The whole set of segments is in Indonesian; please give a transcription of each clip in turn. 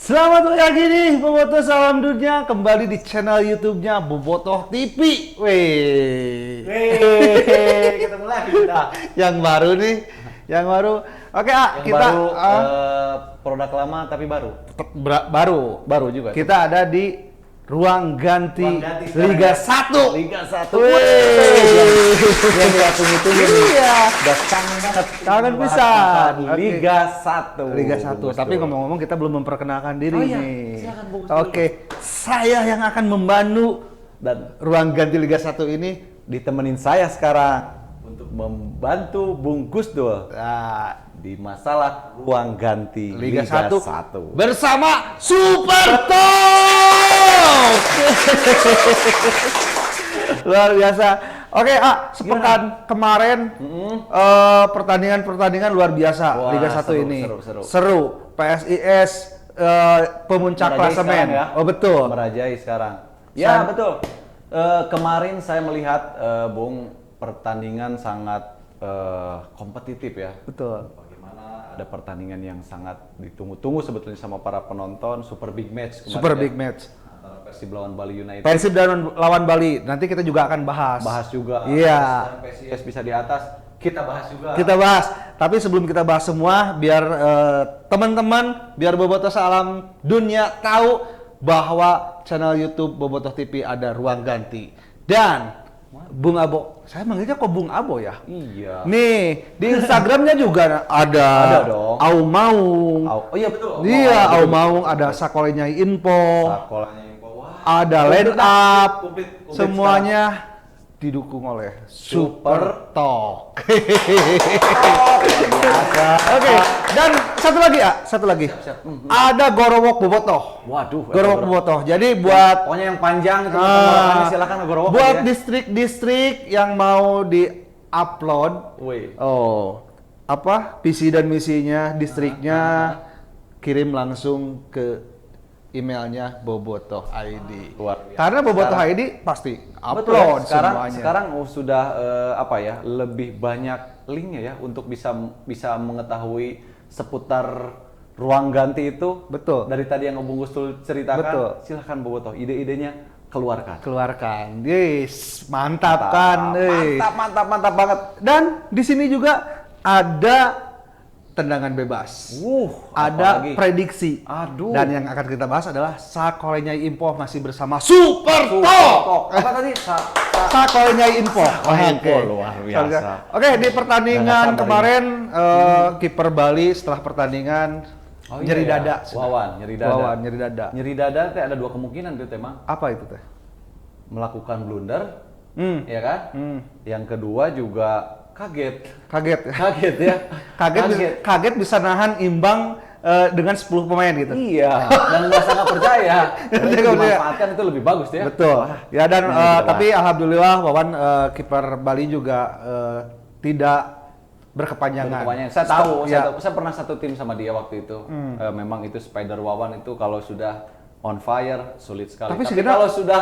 Selamat pagi nih, Bobotoh Salam Dunia. Kembali di channel YouTube-nya Bobotoh TV. Weh. Ketemu lagi kita. Yang baru nih, yang baru. Oke, Yang kita baru, produk lama tapi baru. baru juga. Kita ada di ruang ganti Liga Liga 1. Liga 1. Yang ditunggu-tunggu. Iya. Udah sangat Kangen pisan. Liga 1. Liga 1. Tapi ngomong-ngomong kita belum memperkenalkan diri Oh iya, nih. silakan, Bung. Oke, saya yang akan membantu Dan ruang ganti Liga 1 ini. ditemenin saya sekarang untuk membantu Bung Gusdul Nah, di masalah ruang ganti Liga 1 1. bersama Super Talk. Luar biasa. Oke, sepekan kemarin pertandingan-pertandingan luar biasa. Wah, Liga 1 seru, ini. seru. PSIS pemuncak Merajai klasemen. sekarang ya. Oh, betul. Merajai sekarang. Ya, betul. Kemarin saya melihat Bung, pertandingan sangat kompetitif ya. Betul. Bagaimana ada pertandingan yang sangat ditunggu-tunggu sebetulnya sama para penonton, super big match kemarin. Super ya. big match. Antara Persib lawan Bali United. Persib dan lawan Bali. Nanti kita juga akan bahas. Bahas juga. Iya. Dan PSIS bisa di atas. Kita bahas juga. Kita bahas. Tapi sebelum kita bahas semua, biar teman-teman, biar Bobotoh Salam Dunia tahu bahwa channel YouTube Bobotoh TV ada ruang ganti. Dan Bung Abo, saya manggilnya kok Bung Abo ya? Iya. Nih, di Instagramnya juga ada. Ada dong. Au Maung. Oh iya betul. Iya, Au betul. Maung, ada Sakolenya Info, Sekolahnya yang bawah. ada Komplit Line dah. Up, Komplit semuanya didukung oleh Super Talk. Oke, dan satu lagi. Siap. Ada Gorowok Bobotoh. Waduh. Gorowok Bobotoh. Jadi buat Pokoknya yang panjang itu pengolahannya silakan Gorowok. buat aja ya. distrik-distrik yang mau di-upload Wih. visi dan misinya distriknya kirim langsung ke emailnya Bobotoh ID. Luar biasa. Karena Bobotoh Sekarang- ID pasti Betul ya, upload sekarang semuanya. sekarang sudah lebih banyak linknya ya untuk bisa mengetahui seputar ruang ganti itu. Betul. Dari tadi yang Bung Gusdul ceritakan, Betul. silahkan Bobotoh, ide-idenya keluarkan. Keluarkan. Yes, mantap kan. Mantap banget. Dan di sini juga ada tendangan bebas. Ada apalagi? prediksi. Aduh. Dan yang akan kita bahas adalah Sakolenya Info masih bersama Super Talk. Apa tadi? Sakolenya Info. Info, luar biasa. Oke, di pertandingan Nggak sabar kemarin kiper Bali setelah pertandingan nyeri iya. dada. Wawan, nyeri dada. Wawan, nyeri dada. Nyeri dada teh ada dua kemungkinan tuh emang. Apa itu teh? Melakukan blunder, Hmm. ya kan? Yang kedua juga kaget. Kaget. Ya. Kaget bisa nahan imbang dengan 10 pemain gitu. Iya, dan nggak sangat percaya. Kalau itu Nggak percaya. dimanfaatkan itu lebih bagus ya. Betul. Ya dan Ini kita tapi alhamdulillah Wawan kiper Bali juga tidak berkepanjangan. Pokoknya saya tahu, Ya. saya pernah satu tim sama dia waktu itu. Memang itu Spider Wawan itu kalau sudah on fire sulit sekali. Tapi Tapi segenap- kalau sudah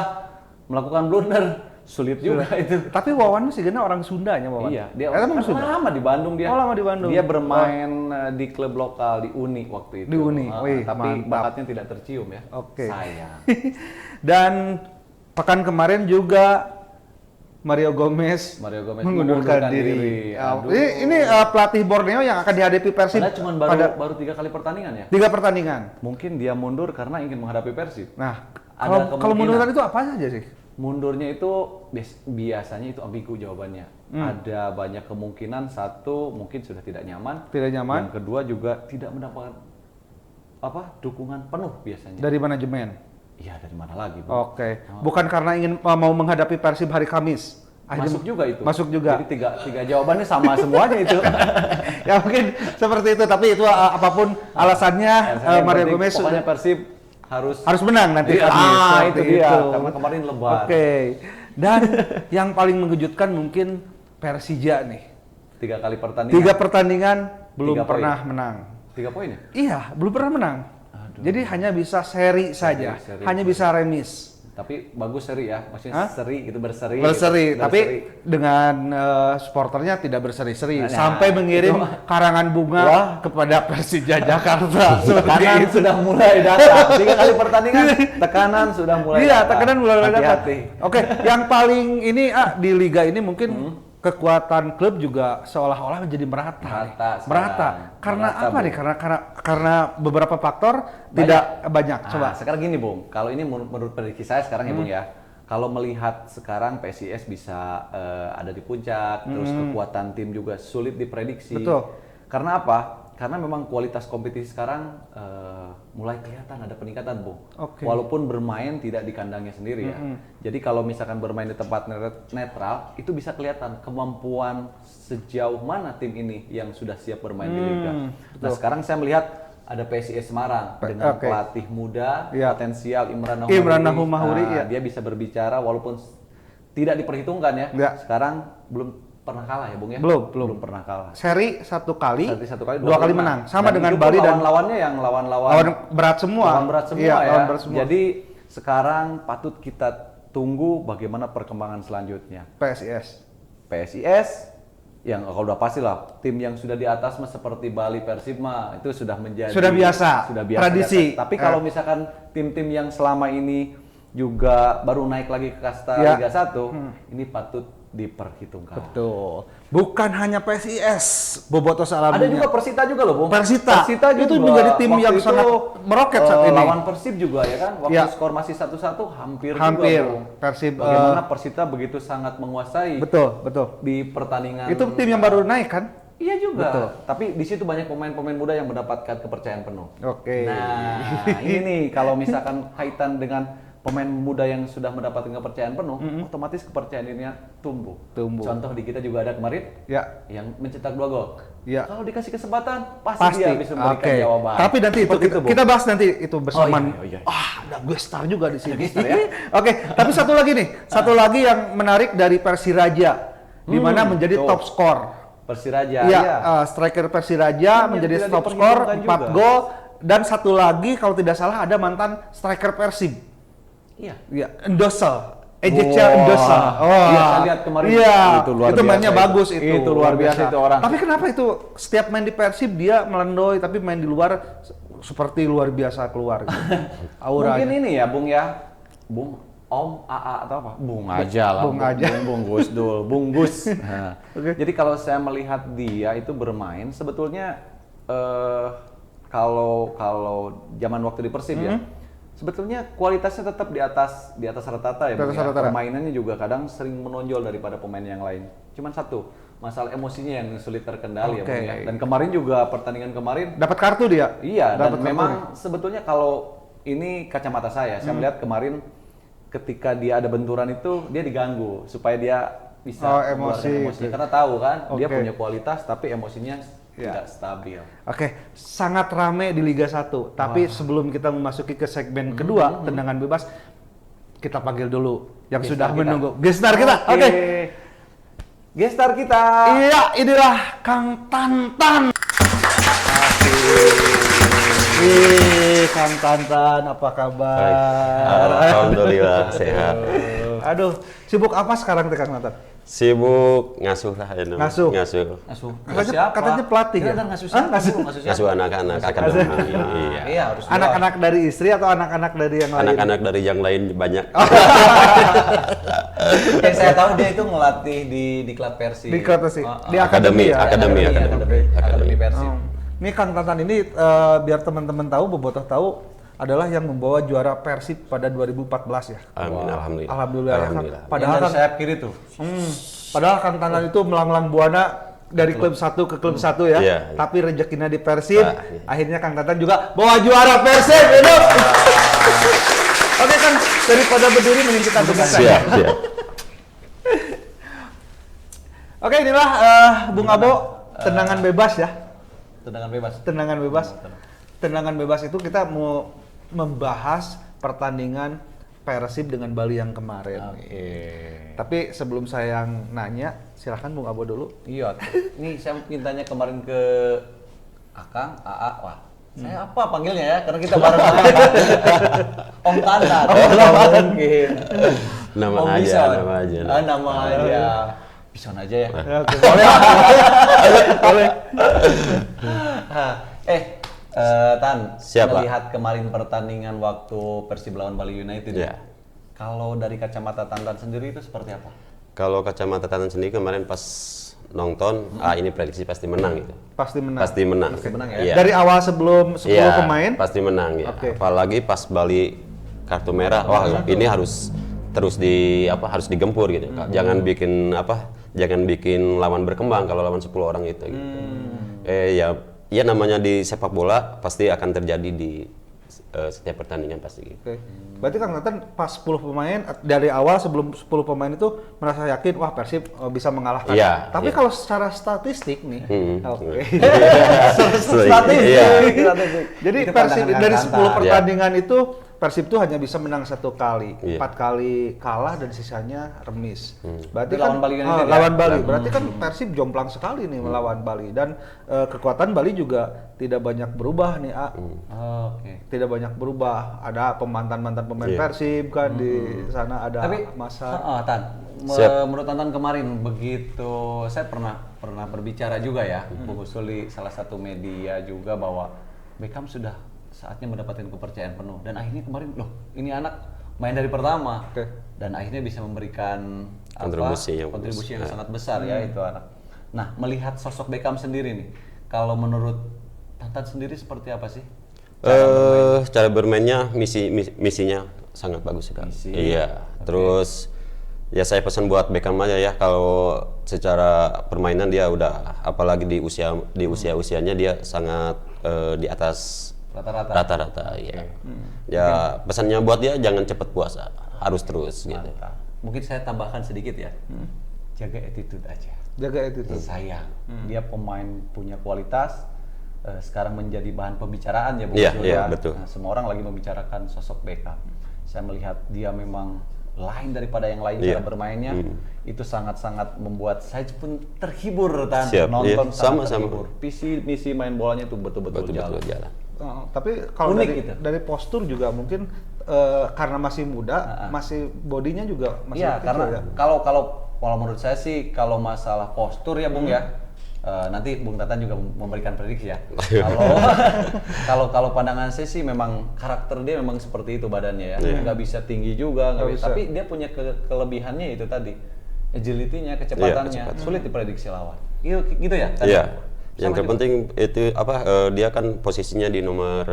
melakukan blunder sulit juga itu. Tapi Wawan sih karena orang Sundanya Wawan. Iya, dia Emang kan Sunda. lama di Bandung dia. Oh, lama di Bandung. Dia bermain di klub lokal di Uni waktu itu. Di Uni. Wih, tapi mantap. bakatnya tidak tercium ya. Oke. Sayang. Dan pekan kemarin juga Mario Gomez mengundurkan diri. Aduh. Ini pelatih Borneo yang akan dihadapi Persib Padahal cuma baru 3 kali pertandingan ya. 3 pertandingan. Mungkin dia mundur karena ingin menghadapi Persib. Nah, Ada kalau kemungkinan. mundurkan itu apa saja sih? Mundurnya itu biasanya itu ambigu jawabannya. Ada banyak kemungkinan, satu mungkin sudah tidak nyaman. Tidak nyaman. Yang kedua juga tidak mendapatkan dukungan penuh biasanya. Dari manajemen. Iya, dari mana lagi, Bu? Oke. Bukan karena ingin mau menghadapi Persib hari Kamis. Masuk juga itu. Masuk juga. Jadi tiga jawabannya sama semuanya itu. Ya mungkin seperti itu, tapi itu apapun alasannya Yang Mario penting Gomez pokoknya sudah Persib harus menang nanti Iya, Kamis. itu seperti dia. itu. Karena kemarin lebar. Oke. Dan yang paling mengejutkan mungkin Persija nih. 3 kali pertandingan. 3 pertandingan belum 3 poin. pernah menang. 3 poin ya? Iya, belum pernah menang. Aduh. Jadi hanya bisa seri saja, seri. hanya bisa remis. Tapi bagus seri ya, maksudnya seri gitu, berseri. Berseri, gitu, tapi dengan supporternya tidak berseri-seri sampai mengirim itu. karangan bunga kepada Persija Jakarta. Tekanan sudah mulai datang. 3 kali pertandingan, tekanan sudah mulai Iya, datang. tekanan mulai datang. Hati-hati. Oke, yang paling ini di liga ini mungkin kekuatan klub juga seolah-olah menjadi merata. Sekarang. Merata. Karena Merata, apa Bung. nih? Karena beberapa faktor tidak banyak. Coba. Sekarang gini, Bung. Kalau ini menurut prediksi saya sekarang ya, Bung ya. Kalau melihat sekarang PSIS bisa ada di puncak, terus kekuatan tim juga sulit diprediksi. Betul. Karena apa? Karena memang kualitas kompetisi sekarang mulai kelihatan ada peningkatan, Bung. Oke. Walaupun bermain tidak di kandangnya sendiri ya. Jadi kalau misalkan bermain di tempat netral, itu bisa kelihatan kemampuan sejauh mana tim ini yang sudah siap bermain di liga. Nah, sekarang saya melihat ada PSIS Semarang dengan pelatih muda, potensial Imran Nahumahuri. Dia bisa berbicara walaupun tidak diperhitungkan ya. Sekarang belum pernah kalah ya, Bung ya? Belum pernah kalah. Seri satu kali, Satu kali, dua kali menang. Sama dan dengan itu pun Bali dan lawan-lawannya yang lawan-lawan lawan berat semua. lawan berat semua Iya, ya. lawan berat semua. Jadi sekarang patut kita tunggu bagaimana perkembangan selanjutnya. PSIS yang kalau udah pasti lah tim yang sudah di atas mah seperti Bali Persib mah itu sudah menjadi sudah biasa tradisi. Tapi kalau misalkan tim-tim yang selama ini juga baru naik lagi ke kasta Liga 1, ini patut diperhitungkan. Betul. Bukan hanya PSIS, Bobotoh Salam Ada Dunia. juga Persita juga loh, Bung. Persita juga. itu menjadi tim Waktu yang itu, sangat meroket saat ini. Lawan Persib juga ya kan, waktu skor masih 1-1 hampir juga, Bung. Persib Bagaimana Persita begitu sangat menguasai betul di pertandingan. itu tim yang baru naik kan. Iya juga. Betul. Tapi di situ banyak pemain-pemain muda yang mendapatkan kepercayaan penuh. Oke. Nah, ini nih kalau misalkan kaitan dengan pemain muda yang sudah mendapatkan kepercayaan penuh, otomatis kepercayaan dirinya tumbuh. Contoh di kita juga ada kemarin yang mencetak 2 gol. Kalau dikasih kesempatan, pasti dia bisa memberikan jawaban. Tapi nanti itu kita bahas nanti itu bersama. Iya. Ada gue star juga di sini. Ya? Oke, tapi satu lagi nih, satu lagi yang menarik dari Persiraja, di mana menjadi top skor. Persiraja. Striker Persiraja menjadi top skor 4 gol, dan satu lagi kalau tidak salah ada mantan striker Persib. Iya, Endosel. Ezekiel Endosel. Iya, saya lihat kemarin itu luar biasa. Itu mainnya bagus itu. Itu luar biasa itu orang. Tapi kenapa itu setiap main di Persib dia melendoi, tapi main di luar seperti luar biasa keluar gitu. Auranya. Mungkin ini ya, Bung ya. Bung Om AA atau apa? Bung aja lah. Bung Gusdul, Bung Gus. Nah, jadi kalau saya melihat dia itu bermain sebetulnya kalau zaman waktu di Persib ya. Sebetulnya kualitasnya tetap di atas rata-rata ya, permainannya juga kadang sering menonjol daripada pemain yang lain. Cuman satu, masalah emosinya yang sulit terkendali ya, Bung ya. Dan kemarin juga pertandingan kemarin dapat kartu dia. Iya, dan memang sebetulnya kalau ini kacamata saya melihat kemarin ketika dia ada benturan itu dia diganggu supaya dia bisa mengeluarkan emosinya karena tahu kan dia punya kualitas tapi emosinya tidak stabil. Oke, sangat rame di Liga 1. Tapi sebelum kita memasuki ke segmen kedua, tendangan bebas, kita panggil dulu yang sudah menunggu. Gestar kita. Oke. Gestar kita. Iya, inilah Kang Tantan. Kang Tantan, apa kabar? Alhamdulillah sehat. Aduh, sibuk apa sekarang Kang Tantan? Sibuk ngasuh lah ini. Ngasuh. Katanya pelatih ya? Ngasuh anak-anak akademi. Iya, harus. Anak-anak dari istri atau anak-anak dari yang lain? Anak-anak dari yang lain banyak. Yang saya tahu dia itu ngelatih di klub Persib. Di klub Persib. Di akademi Persib. Ini Kang Tantan ini biar teman-teman tahu, Bobotoh tahu, adalah yang membawa juara Persib pada 2014 ya. Amin, alhamdulillah. Alhamdulillah. Padahal yang dari sayap kiri tuh. Padahal Kang Tantan itu melanglang buana dari klub 1 ke klub 1 ya. Iya. Tapi rezekinya di Persib, akhirnya Kang Tantan juga bawa juara Persib. Oke Kang, daripada berdiri mending kita duduk saja. Siap. Oke, inilah Bung Abo, tendangan bebas ya. Tendangan bebas itu kita mau membahas pertandingan Persib dengan Bali yang kemarin. Tapi sebelum saya yang nanya, silakan Bung Abo dulu. Iya. Ini saya mintanya kemarin ke Akang, AA, wah Saya apa panggilnya ya? Karena kita bareng Om Tantan. Mungkin. Nama Om aja, Bison. nama aja. Nama aja. Bison aja ya. Oke, boleh. Boleh. Tan, Siap, Pak. melihat kemarin pertandingan waktu Persib lawan Bali United. Iya. Kalau dari kacamata Tantan sendiri itu seperti apa? Kalau kacamata Tantan sendiri kemarin pas nonton, ini prediksi pasti menang gitu. Pasti menang. Pasti menang. Pasti menang ya? Iya. Dari awal sebelum 10 Iya, pemain. pasti menang ya. Oke. Apalagi pas Bali kartu merah, wah ini harus terus harus digempur gitu. Jangan bikin lawan berkembang kalau lawan 10 orang itu gitu. Ya namanya di sepak bola pasti akan terjadi di setiap pertandingan pasti gitu. Oke. Berarti Kang Nathan pas 10 pemain dari awal sebelum 10 pemain itu merasa yakin wah Persib bisa mengalahkan. Iya, Tapi iya. kalau secara statistik nih, oke. Statistik. Iya. Jadi Itu Persib pandangan dari Kang 10 Tantan. pertandingan itu Persib tuh hanya bisa menang 1 kali, Iya. 4 kali kalah dan sisanya remis. Berarti Itu lawan Bali United ya? lawan Bali. Berarti kan Persib jomplang sekali nih melawan Bali dan kekuatan Bali juga tidak banyak berubah nih, Oke. tidak banyak berubah. Ada mantan pemain Iya. Persib kan di sana ada Tapi masa. Tan, Siap. menurut Tantan kemarin begitu saya pernah berbicara juga ya, Bung Usul di salah satu media juga bahwa Beckham sudah saatnya mendapatkan kepercayaan penuh dan akhirnya kemarin loh ini anak main dari pertama Oke. dan akhirnya bisa memberikan Kontribusi yang kontribusi yang bagus. sangat besar ya itu anak. Nah melihat sosok Beckham sendiri nih, kalau menurut Tantan sendiri seperti apa sih? Cara bermainnya misinya sangat bagus sekali. Misi. Iya. Terus ya saya pesan buat Beckham aja ya kalau secara permainan dia udah apalagi di usianya dia sangat di atas rata-rata ya. Ya pesannya buat dia jangan cepat puasa, harus terus gitu. Mantap. Mungkin saya tambahkan sedikit ya. Jaga attitude aja. Jaga itu. Sayang. Dia pemain punya kualitas. Sekarang menjadi bahan pembicaraan ya Bung Iya, Usul iya, ya. betul. Nah, semua orang lagi membicarakan sosok Beckham. Saya melihat dia memang lain daripada yang lain Iya. cara bermainnya. Itu sangat-sangat membuat saya pun terhibur dan Siap, nonton iya. sangat Sama-sama. terhibur. Misi main bolanya itu betul-betul jalan. jalan. Tapi kalau Unik dari, gitu. dari postur juga mungkin karena masih muda, masih bodinya juga masih Iya, kecil karena ya. kalau menurut saya sih kalau masalah postur ya Bung ya, nanti Bung Tatan juga memberikan prediksi ya. Kalau pandangan saya sih memang karakter dia memang seperti itu badannya ya, nggak bisa tinggi juga, nggak bisa. Tapi dia punya kelebihannya itu tadi, agility-nya, kecepatannya, kecepatan. sulit diprediksi lawan. Gitu ya? Tan? Iya. Sama Yang juga. terpenting itu dia kan posisinya di nomor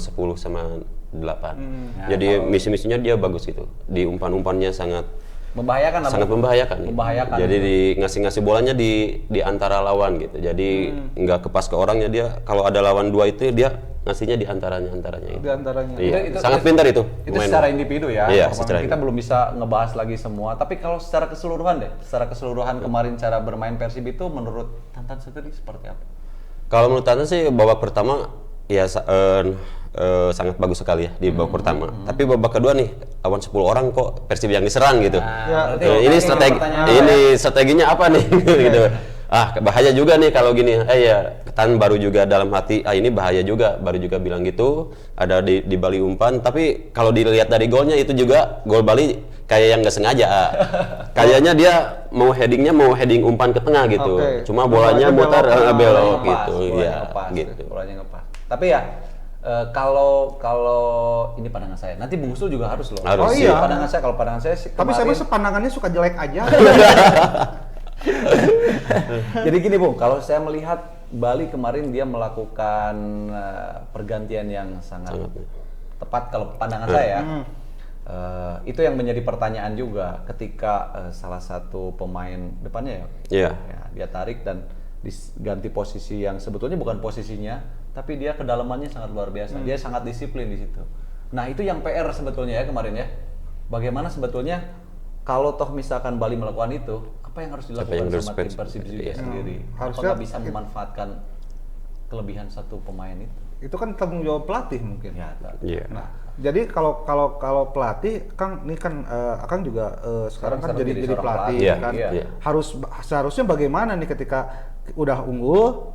10 sama 8. Jadi misi-misinya dia bagus gitu. Di umpan-umpannya sangat Membahayakan lah, sangat Bung. membahayakan. Membahayakan. Jadi di ngasih bolanya di antara lawan gitu. Jadi nggak kepas ke orangnya dia. Kalau ada lawan 2 itu dia ngasihnya di antaranya itu. Di antaranya. Iya. Sangat pintar itu. Itu pemain. secara individu ya. Iya, Performa secara kita belum bisa ngebahas lagi semua. Tapi kalau secara keseluruhan deh, secara keseluruhan kemarin cara bermain Persib itu menurut Tantan sendiri seperti apa? Kalau menurut Tantan sih babak pertama ya sangat bagus sekali ya di babak pertama. Tapi babak kedua nih lawan 10 orang kok Persib yang diserang gitu. Nah, berarti Ini pertanyaan strateginya apa nih gitu. Bahaya juga nih kalau gini. Ya Tan baru juga dalam hati ini bahaya juga, baru juga bilang gitu. Ada di Bali umpan, tapi kalau dilihat dari golnya itu juga gol Bali kayak yang nggak sengaja. Kayaknya dia mau heading umpan ke tengah gitu. Oke. Cuma bolanya mutar belok Bolanya gitu. ngepas, Iya, ngepas, gitu. bolanya ngepas. Tapi ya kalau ini pandangan saya, nanti Bung Usul juga harus loh. Harus. Oh iya. Kalau pandangan saya sih Tapi saya kemarin- mah pandangannya suka jelek aja. Jadi gini Bung, kalau saya melihat Bali kemarin dia melakukan pergantian yang sangat tepat kalau pandangan saya. Itu yang menjadi pertanyaan juga ketika salah satu pemain depannya Iya. ya, dia tarik dan diganti posisi yang sebetulnya bukan posisinya, tapi dia kedalamannya sangat luar biasa. Dia sangat disiplin di situ. Nah itu yang PR sebetulnya ya kemarin ya. Bagaimana sebetulnya kalau toh misalkan Bali melakukan itu, apa yang harus Siapa yang dilakukan sama harus tim Persib juga sendiri? Harusnya Apakah bisa memanfaatkan kelebihan satu pemain itu? Itu kan tanggung jawab pelatih mungkin. Ya, Iya. Nah, jadi kalau pelatih, Kang ini kan Akang juga sekarang kan Sekarang jadi seorang pelatih pelatih. kan. Iya, iya. Seharusnya bagaimana nih ketika udah unggul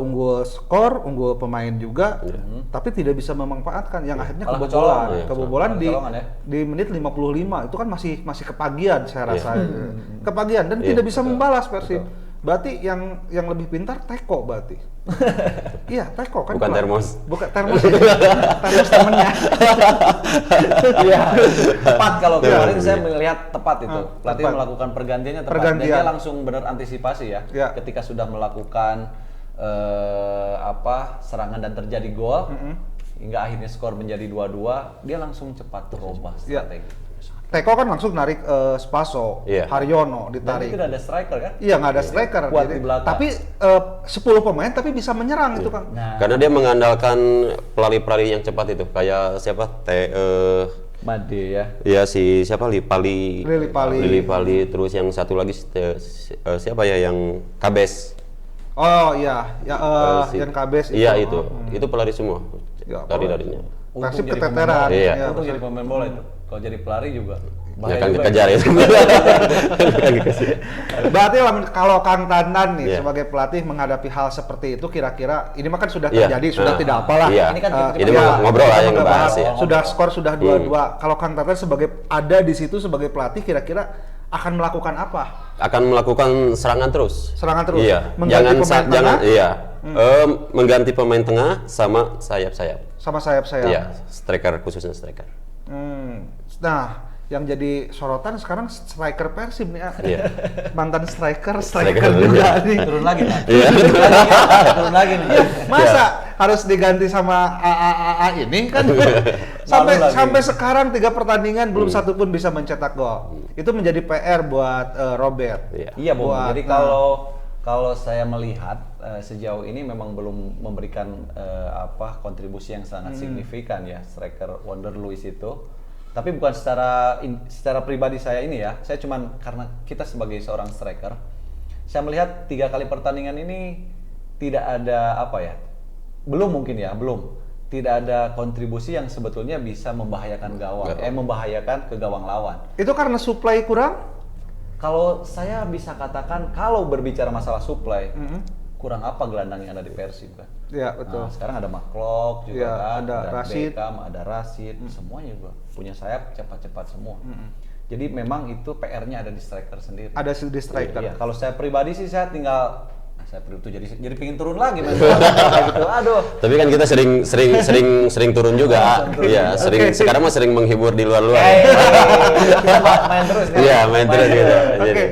unggul skor, unggul pemain juga, tapi tidak bisa memanfaatkan yang akhirnya Malah kebobolan. kecolongan. Kebobolan di Kecolongan ya. di menit 55 itu kan masih kepagian saya rasa. Kepagian dan tidak bisa membalas Persib. Berarti yang lebih pintar Teko berarti. Iya, Teko kan. Bukan Termos. Bukan Termos. Termos temennya. Iya. Tepat kalau kemarin saya melihat tepat itu. Pelatih tepat. melakukan pergantiannya tepat. Pergantian. Dan dia langsung benar antisipasi ya. Ya. Ketika sudah melakukan serangan dan terjadi gol, hingga akhirnya skor menjadi 2-2, dia langsung cepat berubah Ya. strategi. Teko kan langsung narik Spaso, Iya. Haryono Dan ditarik. tidak ada striker kan? Iya, nggak ada striker. Kuat Jadi, di belakang. tapi 10 pemain tapi bisa menyerang itu Kang. Nah, Karena dia mengandalkan pelari-pelari yang cepat itu, kayak siapa? Made ya. Ya si siapa Lili Lili Pali. terus yang satu lagi siapa ya yang Kabes. Oh iya, ya yang Kabes Iya itu. Itu pelari semua. Ya, Lari-larinya. Persib jadi keteteran. pemain bola. Iya. Ya, Untuk jadi pemain bola itu. Kalau jadi pelari juga Ya bahaya kan juga kejar ya. itu. Berarti kalau Kang Tandan nih Iya. sebagai pelatih menghadapi hal seperti itu kira-kira ini mah kan sudah Iya. terjadi, sudah Nah, tidak apalah. iya. Ini kan kita Ini cuma ngobrol kita lah yang ngebahas ya. Sudah skor sudah 2-2. Kalau Kang Tandan sebagai ada di situ sebagai pelatih kira-kira akan melakukan apa? Akan melakukan serangan terus. Serangan terus. Iya. Mengganti pemain Jangan tengah? iya. Mengganti pemain tengah sama sayap-sayap. Sama sayap-sayap. Iya, striker khususnya striker. Nah, yang jadi sorotan sekarang striker Persib nih. Iya. Mantan striker Striker juga nih. Turun lagi kan? Iya. Turun lagi nih. Masa harus diganti sama AA ini kan? sampai Malu lagi. sampai sekarang 3 pertandingan belum satu pun bisa mencetak gol. Itu menjadi PR buat Robert. Iya. Iya, Bung. Buat, Jadi kalau saya melihat sejauh ini memang belum memberikan kontribusi yang sangat signifikan ya striker Wonder Luis itu. Tapi bukan secara pribadi saya ini ya. Saya cuman karena kita sebagai seorang striker, saya melihat 3 kali pertandingan ini tidak ada belum tidak ada kontribusi yang sebetulnya bisa membahayakan gawang, membahayakan ke gawang lawan. Itu karena supply kurang? Kalau saya bisa katakan, kalau berbicara masalah supply, kurang apa gelandang yang ada di Persib kan? Ya, betul. Nah, sekarang ada Maklok juga Ya, kan, ada Rashid. Beckham, ada Rashid, semuanya juga punya sayap cepat-cepat semua. Jadi memang itu PR-nya ada di striker sendiri. Ada di striker. Iya, kalau saya pribadi sih saya tinggal saya tuh jadi pingin turun lagi mas gitu. Aduh. Tapi kan kita sering turun juga. Iya, Oke. sekarang mah sering menghibur di luar-luar. Main terus kan? Iya, main terus gitu. Oke. Jadi,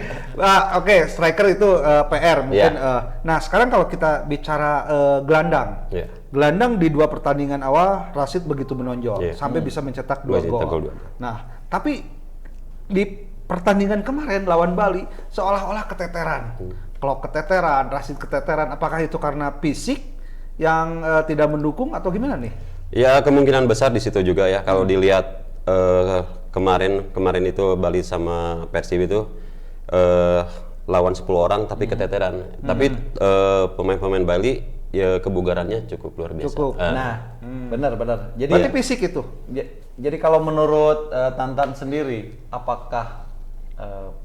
Oke, striker itu PR mungkin. Iya. Nah, sekarang kalau kita bicara gelandang. Iya. Gelandang di 2 pertandingan awal Rashid begitu menonjol Iya. sampai bisa mencetak 2 Dua cetak gol. gol. Nah, tapi di pertandingan kemarin lawan Bali seolah-olah keteteran. Kalau keteteran, Rashid keteteran, apakah itu karena fisik yang tidak mendukung atau gimana nih? ya kemungkinan besar di situ juga ya kalau dilihat kemarin itu Bali sama Persib itu lawan 10 orang tapi keteteran. Tapi pemain-pemain Bali ya kebugarannya cukup luar biasa. Cukup. Nah, benar. Jadi Berarti fisik itu. jadi kalau menurut Tantan sendiri, apakah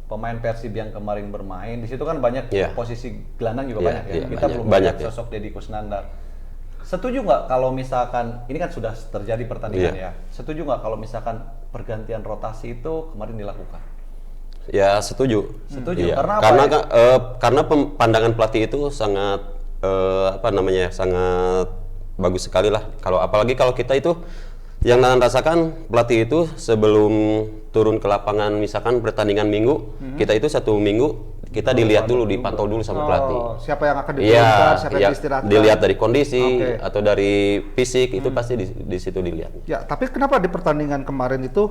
pemain Persib yang kemarin bermain di situ kan banyak Iya. posisi gelandang juga Iya, banyak ya. iya, Kita belum banyak, melihat ya. sosok Deddy Kusnandar. Setuju nggak kalau misalkan ini kan sudah terjadi pertandingan Iya. ya? Setuju nggak kalau misalkan pergantian rotasi itu kemarin dilakukan? Ya setuju. Setuju, Iya. karena apa Karena ya? karena pandangan pelatih itu sangat sangat bagus sekali lah. Apalagi kalau kita itu yang Nanan rasakan pelatih itu sebelum turun ke lapangan misalkan pertandingan minggu, kita itu 1 minggu kita dilihat dulu, dipantau dulu sama pelatih. Siapa yang akan Iya, diturunkan, siapa yang iya, diistirahatkan. dilihat dari kondisi Oke. atau dari fisik itu pasti di situ dilihat. Ya, tapi kenapa di pertandingan kemarin itu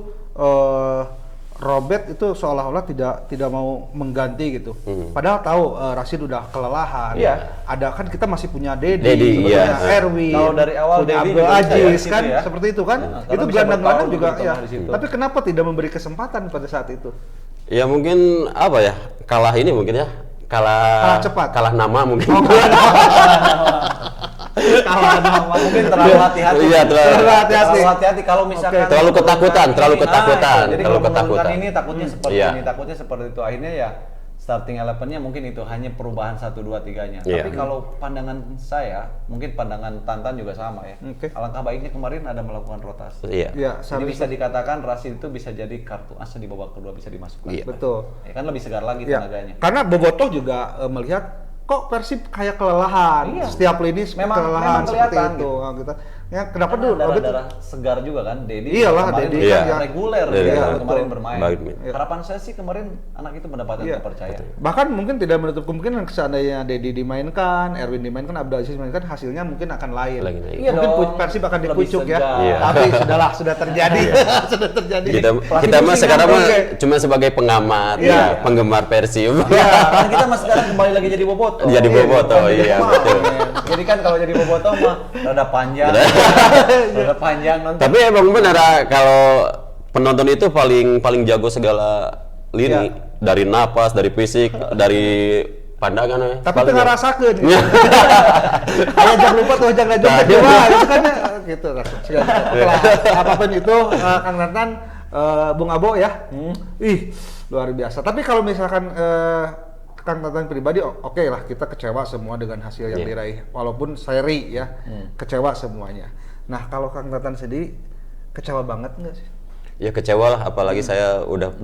Robert itu seolah-olah tidak mau mengganti gitu. Padahal tahu Rashid udah kelelahan. Iya. Ada kan kita masih punya Dedi, Dedi, punya iya. Erwin. Kalau dari awal punya Dedi Abdul juga bisa ya, Aziz di kan situ ya. seperti itu kan. Karena Itu bisa gelandang-gelandang bertahan juga gitu ya. di situ. Tapi kenapa tidak memberi kesempatan pada saat itu? Ya mungkin apa ya? Kalah ini mungkin ya. Kalah cepat. Kalah nama mungkin. Kalah nama. Mungkin terlalu hati-hati. Iya, terlalu hati-hati. Terlalu hati-hati kalau misalkan Terlalu ketakutan, terlalu ketakutan, Jadi terlalu kalau menurunkan ketakutan. ini takutnya seperti Iya. ini, takutnya seperti itu. Akhirnya ya starting 11-nya mungkin itu hanya perubahan 1 2 3-nya. Iya. Tapi kalau pandangan saya, mungkin pandangan Tantan juga sama ya. Oke. Alangkah baiknya kemarin ada melakukan rotasi. Iya. Ya, Jadi bisa dikatakan Rashid itu bisa jadi kartu as di babak kedua bisa dimasukkan. Iya. betul. Ya kan lebih segar lagi Ya, tenaganya. karena Bobotoh juga melihat kok Persib kayak kelelahan, Iya. setiap lini Memang kelelahan seperti kelihatan itu. gitu. Gitu. Ya, kenapa Karena dulu? darah-darah segar juga kan, Dedi. Iyalah, kemarin Dedi kan kan yang yang- reguler Iya, dia betul. kemarin bermain. Baik. Harapan saya sih kemarin anak itu mendapatkan Iya. kepercayaan. Bahkan mungkin tidak menutup kemungkinan seandainya Dedi dimainkan, Erwin dimainkan, Abdul Aziz dimainkan, hasilnya mungkin akan lain. Lagi naik. Iya Mungkin dong. Persib akan Lebih dikucuk ya. segar. Iya. Tapi sudah terjadi. Sudah terjadi. Kita mah sekarang mah Oke. cuma sebagai pengamat, Iya. ya, penggemar Persib. Ya, kan kita mas sekarang kembali lagi jadi bobotoh. Jadi bobotoh, bukan jadi iya, pemain. betul. Jadi kan kalau jadi bobotoh mah rada panjang, rada panjang nonton. Tapi emang benar kalau penonton itu paling jago segala lini, dari napas, dari fisik, dari pandangan. Tapi paling tengah jago. rasakeun. Aya jangan lupa tuh jangan joget Nah, wah itu kan gitu rasakeun. Setelah apapun itu Kang Nathan Bung Abo ya. Ih, luar biasa. Tapi kalau misalkan Kang Nathan pribadi oke lah kita kecewa semua dengan hasil yang Iya. diraih walaupun seri ya. Kecewa semuanya. Nah, kalau Kang Nathan sendiri kecewa banget nggak sih? Ya kecewa lah, apalagi saya udah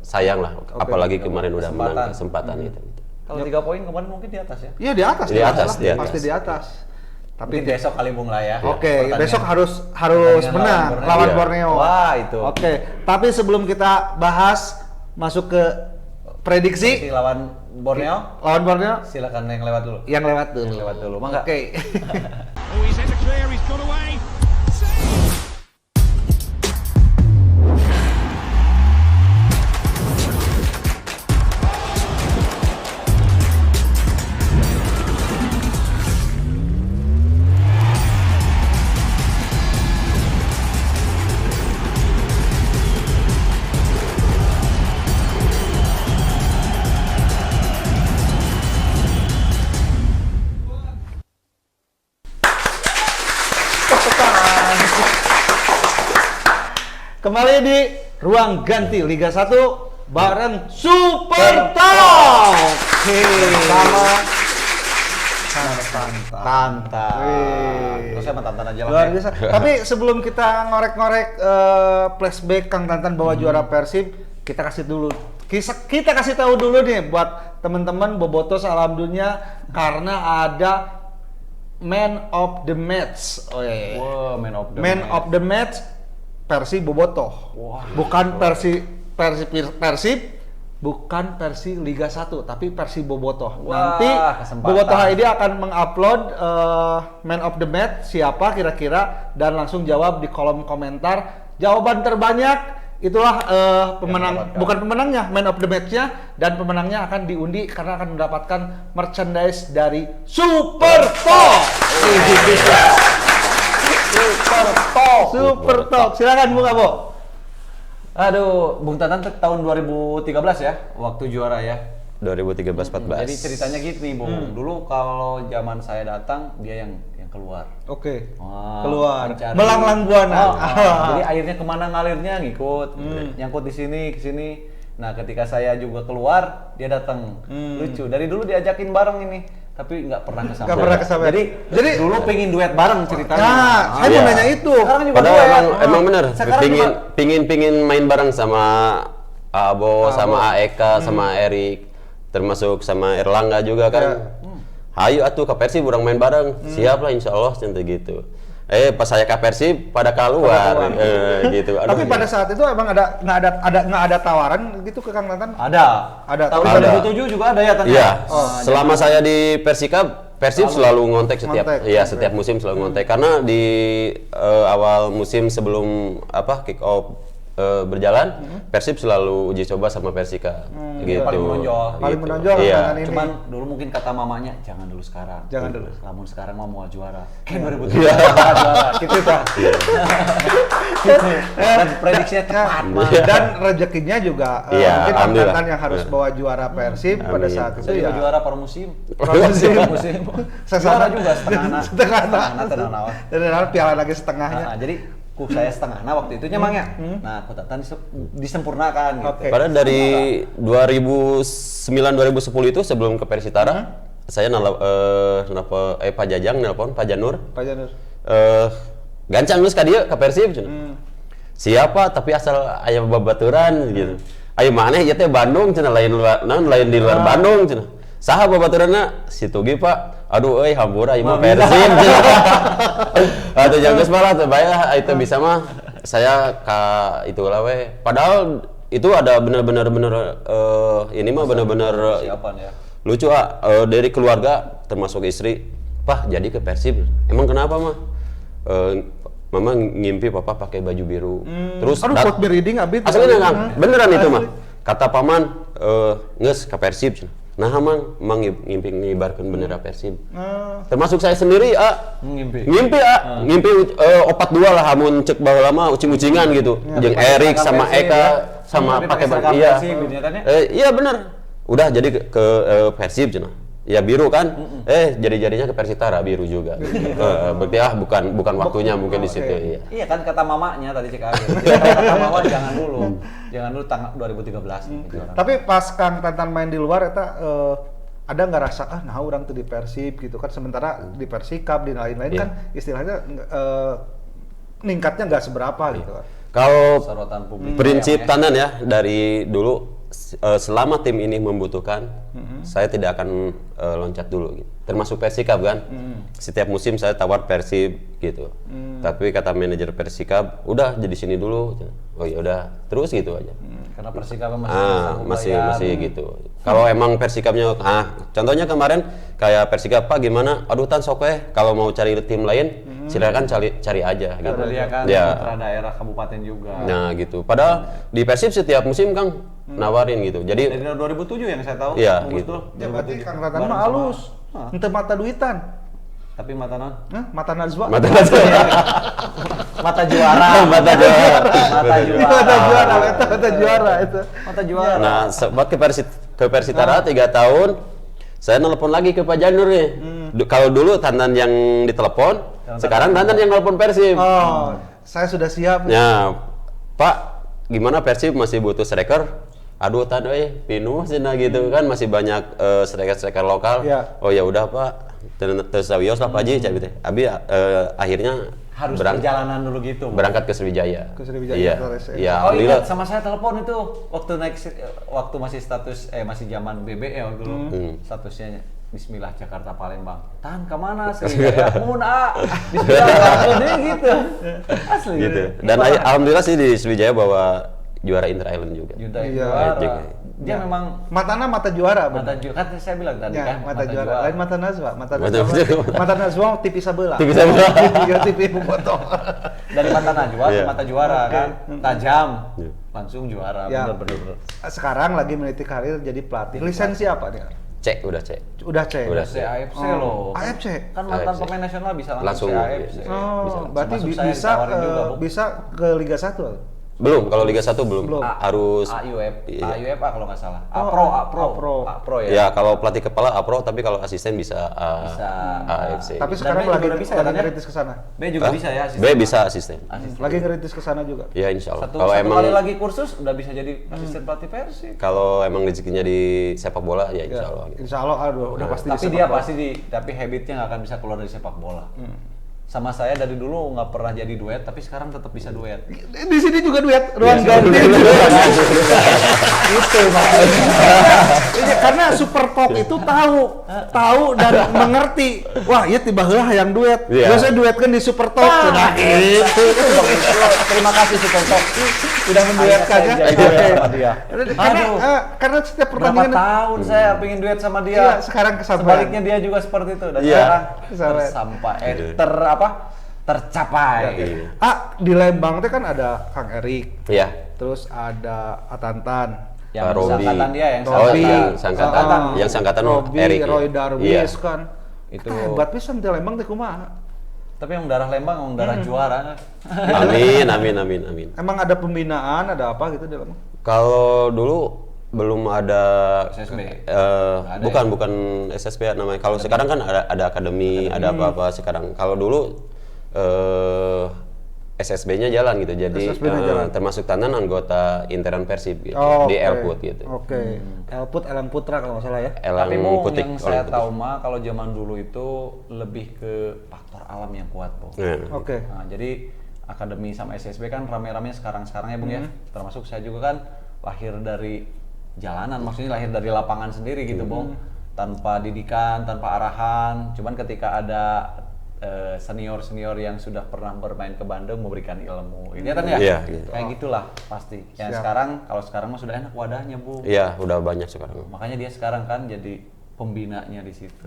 sayang lah, apalagi 3 kemarin udah kesempatan. menang kesempatan gitu. Kalau 3 poin kemarin mungkin di atas ya. Iya di atas. Di atas, lah. di atas. Pasti di atas. Tapi Mungkin besok kali Bung lah ya. Oke, Pertandingan. besok harus Pertandingan menang lawan lawan Iya. Borneo. Wah, itu. Oke, tapi sebelum kita bahas masuk ke prediksi Si lawan Borneo, lawan Borneo silakan yang lewat dulu. yang lewat dulu. Yang lewat dulu, mangga. Oke. Oh, he's in the clear, he's got away. Kembali di ruang ganti Liga 1 bareng Super Talk. Oke. Sama Tanta. Terus saya Tantan aja lah. Luar ya. biasa. Tapi sebelum kita ngorek-ngorek flashback Kang Tantan bawa juara Persib, kita kasih tahu dulu nih buat teman-teman Bobotoh Salam Dunia karena ada Man of the Match. Wow, man of the Man match. of the Match Persib Bobotoh. Wah. Bukan Persib, bukan versi Liga 1, tapi versi Bobotoh. Wah, Nanti kesempatan. Bobotoh ID akan mengupload Man of the Match siapa kira-kira dan langsung jawab di kolom komentar. Jawaban terbanyak itulah pemenang, mendapatkan. bukan pemenangnya, Man of the Match-nya, dan pemenangnya akan diundi karena akan mendapatkan merchandise dari Super Talk. Super Talk. Silakan Bung Abo. Aduh, Bung Tantan tuh tahun 2013 ya, waktu juara ya. 2013-14. Jadi ceritanya gini, Bung. Dulu kalau zaman saya datang, dia yang keluar. Oke. Wah, Keluar. mencari- Melanglang buana. Oh, jadi airnya kemana ngalirnya ngikut, nyangkut di sini ke sini. Nah, ketika saya juga keluar, dia datang. Lucu. Dari dulu diajakin bareng ini, tapi nggak pernah kesampaian. Nggak pernah kesampaian. Jadi dulu pengen duet bareng ceritanya. Nah, saya Iya. mau nanya itu. Sekarang juga Padahal duet. emang bener, Sekarang pingin main bareng sama Abo, sama Aeka, sama Erik, termasuk sama Erlangga juga kan. Hayu atuh ke Persib urang main bareng. Siap lah insya Allah cinta gitu. Pas saya ke Persib pada keluar, gitu. Aduh, Tapi pada saat itu emang nggak ada tawaran gitu ke Kang Tantan? ada. Tahun Ada. 2007 juga ada ya Tan? Iya, selama saya di Persikab, Persib selalu ngontek Ngontek. setiap musim selalu ngontek karena di awal musim sebelum kick off berjalan, Persib selalu uji coba sama Persika, gitu. Paling menonjol. Paling Gitu. menonjol Iya. dengan ini. Cuman dulu mungkin kata mamanya jangan dulu sekarang. Jangan dulu. Namun sekarang mau juara. Kan 2007 juara. Gitu kan. Dan prediksinya tepat. Mas. Dan rezekinya juga Iya, mungkin Kang alhamdulillah. Tantan yang harus bawa juara Persib pada Amin. saat itu Saya juga ya. juara per musim. Pramusim. Juara juga setengah. Setengah. Setengah. Dan Piala lagi setengahnya. Jadi saya setengah waktu itu Mang ya. Nah, ku Tatan disempurnakan gitu. Oke. Padahal dari 2009-2010 itu sebelum ke Persitara, saya Pak Jajang nelpon Pak Janur. Pak Janur. Gancang geus ka dieu ka Persib cenah. Siapa tapi asal aya babaturan gitu. Ayo maneh ieu teh Bandung cenah lain di luar Bandung cenah. Saha babaturanna? Situgi Pak. Aduh euy hampura ieu mah Persib. Atuh geus malah teh bae itu bisa mah saya ka itu lah we. Padahal itu ada benar-benar ini mah benar-benar Siapan ya. lucu dari keluarga termasuk istri. Pak jadi ke Persib. Emang kenapa mah? Mama ngimpi papa pakai baju biru. Terus Aduh, quote beriding abis. aslinya Kang, beneran itu mah. Kata paman, nges ke Persib. Nah, mang ngimpi ngibarkan bendera Persib. Termasuk saya sendiri, Ngimpi. ngimpi opat dua lah, hamun cek baheula mah ucing-ucingan gitu. Jeung Erik sama Eka sama pakai baju. Iya. Iya bener. Udah jadi ke Persib cenah. Ya biru kan, jadi-jadinya ke Persitara biru juga. Berarti bukan waktunya mungkin di situ. Iya. Iya kan kata mamanya tadi cek Agil. Kata mama jangan dulu tanggal 2013. Gitu kan. Tapi pas Kang Tantan main di luar eta ada nggak rasa nah orang tuh di Persib gitu kan, sementara di Persikap di lain-lain kan istilahnya ningkatnya nggak seberapa gitu kan. Kalau Sorotan publik. prinsip Tandan ya dari dulu selama tim ini membutuhkan, saya tidak akan loncat dulu gitu. Termasuk Persikap kan. Setiap musim saya tawar Persib gitu. Tapi kata manajer Persikap, udah jadi sini dulu. Oh ya udah, terus gitu aja. Karena Persikap Masih gitu. Kalau emang Persikapnya contohnya kemarin kayak Persikap Pak gimana? Aduh Tan sok kalau mau cari tim lain silakan cari aja gitu. Karena dia kan putra daerah kabupaten juga. Nah gitu. Padahal di Persib setiap musim Kang nawarin gitu. Jadi Dari 2007 yang saya tahu. Iya, Bung gitu. Betul. Ya berarti Kang Tantan Bareng mah sama- halus. Ente mata duitan. Tapi mata non. Mata Najwa. mata Mata juara. Mata juara. Mata juara. Mata juara itu. Mata juara. Nah, sempat ke Persitara 3 tahun. Saya nelpon lagi ke Pak Janur nih. Kalau dulu Tantan yang ditelepon, sekarang Tantan yang nelpon Persib. Oh, saya sudah siap. Ya, Pak, gimana Persib masih butuh striker? Aduh, Tan, pinuh cenah gitu kan masih banyak striker-striker lokal. Ya. Oh ya udah Pak, terus sawios lah Pak Haji, cak gitu. Abi akhirnya Harus perjalanan dulu gitu. berangkat ke Sriwijaya. Ke Sriwijaya, Iya. Flores, ya. Ya, Oh alhamdulillah. ingat sama saya telepon itu waktu masih status masih zaman BB ya dulu statusnya Bismillah Jakarta Palembang. Tan kemana sih? Mun Bismillah ini gitu. Asli. Gitu. Dan alhamdulillah sih di Sriwijaya bawa juara Inter Island juga. Junta Iya. juara. Dia memang Matana mata juara, mata benar. juara. Kan saya bilang tadi Ya, kan mata juara. Lain mata Najwa. Mata Mata Najwa. Najwa. Mata Najwa TV sebelah. TV sebelah. Iya, TV Ibu Boto. Dari mata Najwa ke Iya. mata juara kan. Tajam. Iya. Langsung juara. Ya. Bener. Sekarang lagi meniti karir jadi pelatih. Lisensi apa dia? Cek, udah cek. Udah C. Udah. AFC Oh, loh. AFC. Kan mantan AFC. pemain nasional bisa Langsung, langsung ke AFC. iya. Oh, berarti Termasuk saya bisa ditawarin juga, Bu. bisa ke Liga 1. Belum, kalau Liga 1 belum. Belum. Harus AUFA iya. kalau nggak salah. Oh, Apro ya. Ya, kalau pelatih kepala APRO, tapi kalau asisten bisa, Bisa. AFC. Tapi Dan sekarang B juga lagi bisa lagi katanya. ngerintis ke sana. B juga bisa ya. B bisa asisten. Lagi ngerintis ke sana juga. Ya insya Allah. Satu Kalau emang kali lagi kursus udah bisa jadi asisten pelatih Persib. kalau emang rezekinya di sepak bola ya insya Allah. gitu. Insya Allah aduh, udah pasti Tapi di dia sepak bola. tapi habitnya nggak akan bisa keluar dari sepak bola. Sama saya dari dulu nggak pernah jadi duet, tapi sekarang tetap bisa duet. Di sini juga duet ruang ganti. Itu makanya. Iya, karena Super Talk itu tahu dan mengerti. Wah, iya tiba heula yang duet. Iya. Biasanya duet kan di Super Talk. Nah, itu. Terima kasih Super Talk sudah menduetkannya. Sama dia. Karena setiap Berapa pertandingan tahun saya pengen duet sama dia. Iya, sekarang kesampaian. Sebaliknya dia juga seperti itu. Dan Iya. sekarang Kesampaian. tercapai. di Lembang teh kan ada Kang Erik, Iya. terus ada Atantan. Yang Pak Robi. sangkatan dia yang Oh, Robi, yang sangkatan. Yang sangkatan Robi, Erik, ya. Roy Iya. Darwis kan. Itu. Hebat pisan di Lembang teh kumaha. Tapi yang darah Lembang, yang darah juara. Amin. Emang ada pembinaan, ada apa gitu di Lembang? Kalau dulu belum ada SSB. bukan SSB namanya. Kalau sekarang kan ada akademi, ada apa-apa sekarang. Kalau dulu SSB-nya jalan gitu. Jadi SSB-nya jalan. termasuk Tandan anggota intern Persib gitu di oke. Elput gitu. Oke. Elput Elang Putra kalau nggak salah ya. Elang Tapi Bung, Putik. yang saya tahu mah kalau zaman dulu itu lebih ke faktor alam yang kuat, Bung. Nah, Oke. Nah, jadi akademi sama SSB kan rame-ramenya sekarang ya Bung ya. Termasuk saya juga kan lahir dari jalanan, maksudnya lahir dari lapangan sendiri gitu Bung. Tanpa didikan, tanpa arahan. Cuman ketika ada senior-senior yang sudah pernah bermain ke Bandung memberikan ilmu. Ini kan ya? Iya, gitu. Kayak gitulah pasti. Yang kalau sekarang mah sudah enak wadahnya, Bung. Iya, udah banyak sekarang. Makanya dia sekarang kan jadi pembinanya di situ.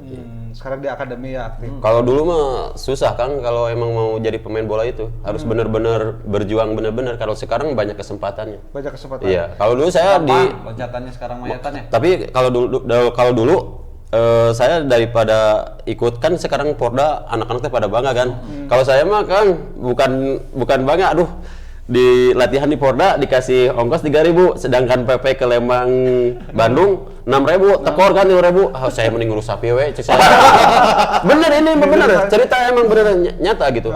Sekarang di akademi ya aktif. Kalau dulu mah susah kan kalau emang mau jadi pemain bola itu harus bener-bener berjuang bener-bener. Kalau sekarang banyak kesempatannya. Banyak kesempatan. Iya, kalau dulu saya di Loncatannya sekarang mayatannya. tapi kalau dulu saya daripada ikut kan sekarang Porda anak-anaknya pada bangga kan. Kalau saya mah kan bukan bangga, aduh di latihan di Porda dikasih ongkos 3.000, sedangkan PP ke Lembang Bandung 6.000, tekor kan 5.000. Saya mending ngurus sapi we, cek saya. Bener ini bener, cerita emang bener nyata gitu.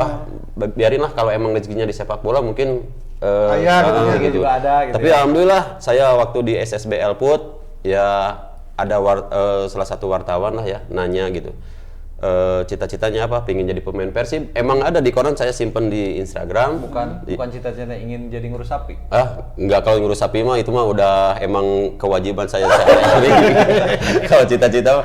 Biarinlah kalau emang rezekinya di sepak bola mungkin gitu juga ada gitu. Tapi alhamdulillah saya waktu di SSB Elput ya ada salah satu wartawan lah ya nanya gitu. Cita-citanya apa? Pengen jadi pemain Persib. Emang ada di koran saya simpen di Instagram. Bukan cita-cita ingin jadi ngurus sapi. Enggak, kalau ngurus sapi mah itu mah udah emang kewajiban saya sehari-hari. Kalau cita-cita gitu.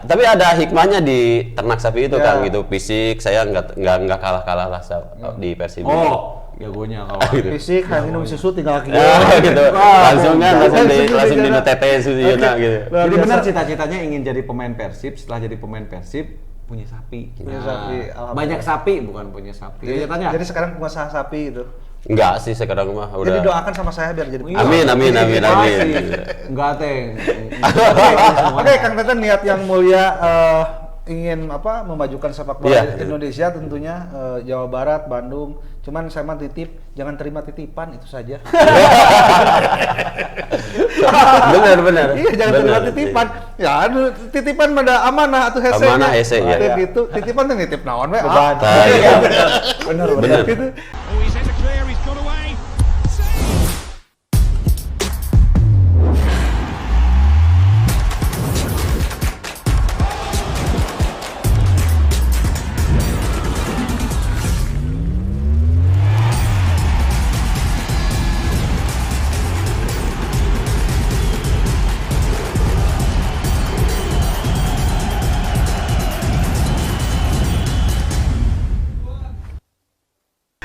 Tapi ada hikmahnya di ternak sapi itu kan gitu. Fisik saya nggak kalah-kalah lah di Persib. Jagonya kalau Fisik hanya minum susu tinggal kaki. Gitu. Langsung minum tete susunya gitu. Jadi benar cita-citanya ingin jadi pemain Persib, setelah jadi pemain Persib punya sapi. Punya sapi, alhamdulillah. Banyak sapi bukan punya sapi. Jadi sekarang pengusaha sapi itu. Enggak sih sekarang mah udah. Jadi doakan sama saya biar jadi. Amin. Enggak, Teng. Oke, Kang Teten, niat yang mulia ingin memajukan sepak bola Indonesia tentunya, Jawa Barat, Bandung. Cuman saya mah titip, jangan terima titipan itu saja. benar. Iya, jangan terima titipan. Ya, titipan pada amanah atau hese. Amanah hese, ya. Gitu. Titipan tuh nitip naon we. Benar. Gitu. Oh, he's in the clear, he's got away.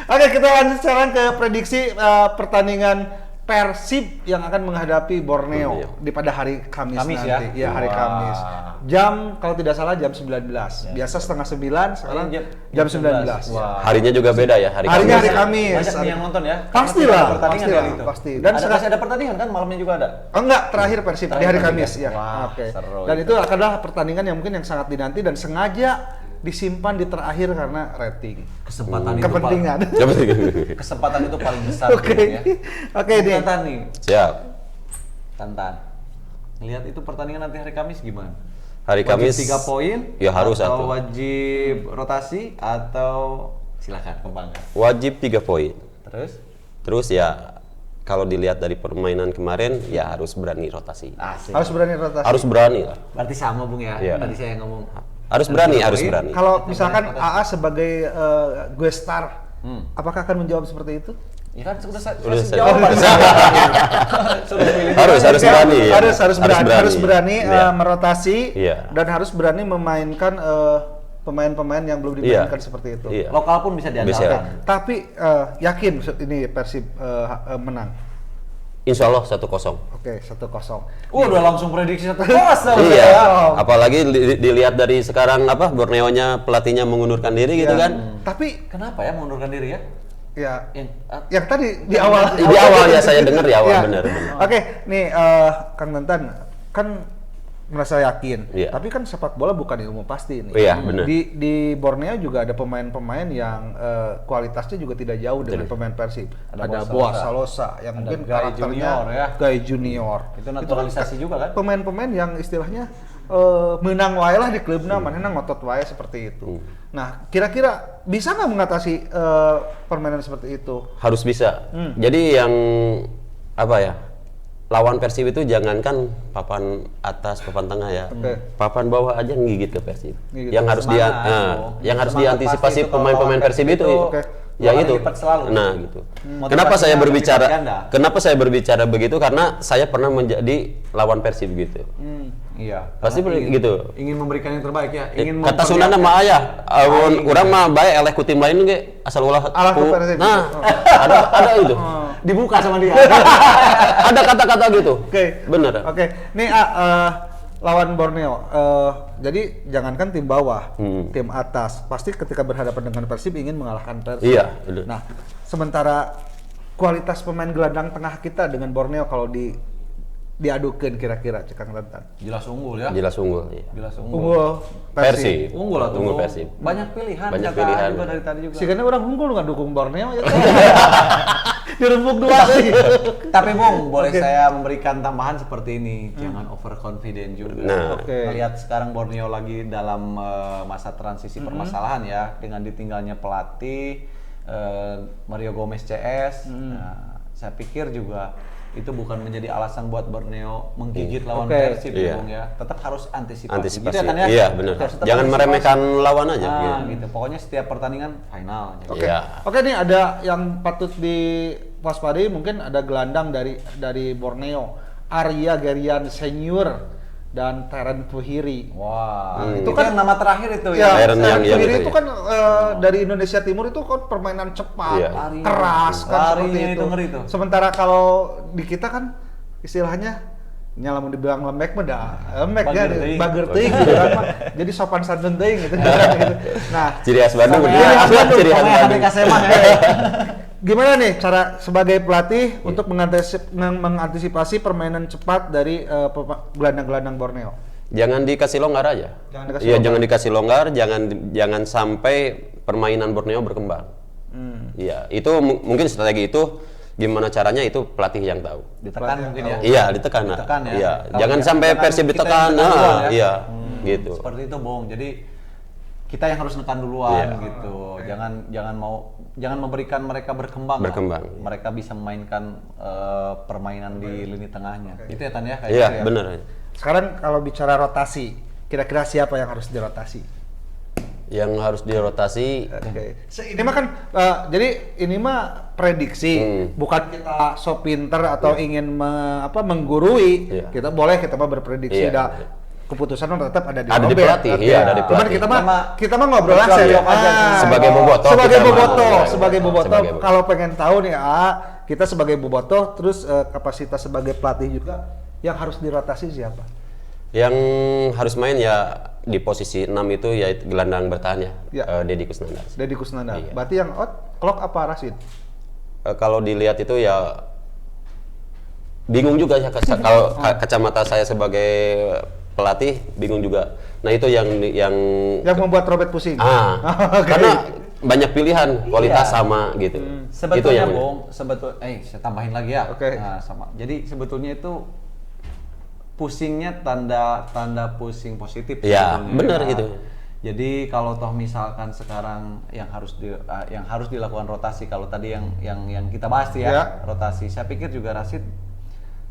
Oke, kita lanjut sekarang ke prediksi pertandingan Persib yang akan menghadapi Borneo pada hari Kamis nanti. Ya, hari Kamis. Jam kalau tidak salah jam 19. Biasa setengah 9, sekarang jam 19. Harinya juga beda ya hari Harinya Kamis. hari Kamis. Banyak nih yang nonton ya. Pastilah, Pasti. Dan Masih ada pertandingan kan malamnya juga ada. enggak, terakhir Persib di hari Kamis ya. Wah, Oke. seru Dan itu. itu adalah pertandingan yang mungkin yang sangat dinanti dan sengaja disimpan di terakhir karena rating. Kepentingan. Kesempatan itu paling besar. Oke. Oke, nih. Tantan nih. Siap. Tantan. Lihat itu pertandingan nanti hari Kamis gimana? Hari Kamis wajib 3 poin? Ya harus atau satu. wajib rotasi atau silakan kembangkan. Wajib 3 poin. Terus Ya kalau dilihat dari permainan kemarin ya harus berani rotasi. asik. Harus berani rotasi. Harus berani lah. Berarti sama Bung ya. Iya. Tadi saya yang ngomong. Harus berani. Kalau misalkan AA sebagai gue star, apakah akan menjawab seperti itu? Ya kan sudah saya Udah jawaban. harus berani. Ya. Harus berani Iya. merotasi Iya. dan harus berani memainkan pemain-pemain yang belum dimainkan seperti itu. Iya. Lokal pun bisa diandalkan. Tapi yakin ini Persib menang. Insya Allah 1-0. Oke, 1-0. Udah langsung prediksi 1-0. Iya. Apalagi dilihat dari sekarang Borneo-nya pelatihnya mengundurkan diri gitu kan. Tapi Kenapa ya mengundurkan diri ya? ya Yang yang tadi di awal. Di awal ya saya dengar di awal Ya. benar. Oke, nih Kang Tantan kan merasa yakin. Iya. Tapi kan sepak bola bukan ilmu pasti nih. Iya, benar. Di Borneo juga ada pemain-pemain yang kualitasnya juga tidak jauh dengan pemain Persib. Ada Boas Salosa yang Ada mungkin Guy karakternya Junior ya. Guy Junior. Itu naturalisasi juga kan? Pemain-pemain yang istilahnya menang wae lah di klubna, manehna ngotot wae seperti itu. Nah, kira-kira bisa nggak mengatasi permainan seperti itu? Harus bisa. Jadi yang apa ya? Lawan Persib itu jangankan papan atas, papan tengah ya. Papan bawah aja ngigit ke Persib. Ngigit. Yang harus yang harus Semangat diantisipasi pasti itu kalau pemain-pemain lawan Persib itu. Persib Ya lawan itu. lipat selalu. Nah, gitu. Motivasinya Kenapa saya berlipat ganda. Kenapa saya berbicara begitu? Karena saya pernah menjadi lawan Persib gitu. Iya. Pasti karena gitu. Ingin memberikan yang terbaik ya. Ingin Kata Sundana mah aya, urang mah bae eleh ku tim lain ge asal ulah Alah ku Persib. Nah, ada itu. dibuka sama dia. Ada kata-kata gitu. Oke. Bener. Oke. Nih lawan Borneo. Jadi jangankan tim bawah, tim atas pasti ketika berhadapan dengan Persib ingin mengalahkan Persib. Iya, bener. Nah, sementara kualitas pemain gelandang tengah kita dengan Borneo kalau diadukeun kira-kira Cekang Rentan. Jelas unggul ya. Jelas unggul. Iya. Jelas unggul. Unggul Persib. Unggul lah tuh. Unggul Persib. Banyak pilihan. Banyak Kakak pilihan. juga dari tadi juga. Sehingga orang unggul nggak dukung Borneo ya. Dirembuk dua sih. Tapi Bung, boleh saya memberikan tambahan seperti ini. Jangan overconfident juga. Nah. Oke. Melihat sekarang Borneo lagi dalam masa transisi permasalahan ya, dengan ditinggalnya pelatih Mario Gomez CS. Nah, saya pikir juga itu bukan menjadi alasan buat Borneo menggigit lawan Oke. Persib Iya. ya, Bung ya. Tetap harus antisipasi. Antisipasi. Gitu ya, Tan, ya? Iya, benar. Tetap Jangan antisipasi. meremehkan lawan aja. Nah, gitu. Pokoknya setiap pertandingan final aja. Oke. Iya. Oke nih ada yang patut diwaspadai, mungkin ada gelandang dari Borneo, Arya Gerian Senior dan Teren Puhiri. Wah, Itu itu kan- kan nama terakhir itu Ya, ya. Teren yang Puhiri gitu itu ya. kan dari Indonesia Timur itu kan permainan cepat, Iya. keras kan Larinya seperti itu ngeri tuh. Sementara kalau di kita kan istilahnya nyala mau dibilang lembek mah dah lembek ya, Bager teuing. bager teuing gitu kan mah. Jadi sopan santun teuing gitu. Gitu. Nah, Ciri khas Bandung Sama begitu. ya, Bandung, Ciri khas sama ya, Bandung. HBK Seman ya. gimana nih cara sebagai pelatih untuk mengantisipasi permainan cepat dari gelandang-gelandang Borneo? Jangan dikasih longgar aja. Jangan dikasih Iya, longgar. jangan dikasih longgar, jangan sampai permainan Borneo berkembang. Iya, itu mungkin strategi itu gimana caranya itu pelatih yang tahu. Ditekan mungkin ya. Iya, ditekan. Nah. Ditekan ya. Iya, Kalau jangan ya, sampai jangan Persib kita yang ditekan. ditekan duluan ya. Iya, gitu. Seperti itu, Bung. Jadi kita yang harus nekan duluan Iya. gitu. Jangan memberikan mereka berkembang. lah. Berkembang. Mereka bisa memainkan permainan di lini tengahnya. Itu ya Tan ya kayak Iya, gitu ya. benar. Sekarang kalau bicara rotasi, kira-kira siapa yang harus dirotasi? Yang harus dirotasi Oke. Ini mah kan jadi ini mah prediksi, bukan kita so pinter atau ingin menggurui. Iya. Kita mah berprediksi Iya. dah. Keputusan mah tetap ada di Ada di Robert. pelatih, Oke. iya, ada di Cuman pelatih. kita mah ngobrol lah Berjuang serius aja. Sebagai bobotoh Sebagai kita mah. bobotoh, Iya, sebagai iya. bobotoh. Sebagai bobotoh. Kalau pengen tahu nih, kita sebagai bobotoh, terus kapasitas sebagai pelatih juga yang harus dirotasi siapa? yang harus main ya di posisi 6 itu ya gelandang bertahan ya, Ya. Deddy Kusnandar. Deddy Kusnandar. Iya. Berarti yang out, Klok apa Rashid? Kalau dilihat itu ya bingung juga ya kalau kacamata saya sebagai pelatih bingung juga. Nah itu yang Yang membuat Robert pusing. Oke. karena banyak pilihan kualitas Iya. sama gitu. Itu Sebetulnya yang Bung, saya tambahin lagi ya. Oke. Nah, sama. Jadi sebetulnya itu pusingnya tanda pusing positif. Ya, sebetulnya. benar Nah, itu. Jadi kalau toh misalkan sekarang yang harus dilakukan rotasi, kalau tadi yang kita bahas ya, Ya. rotasi. Saya pikir juga Rashid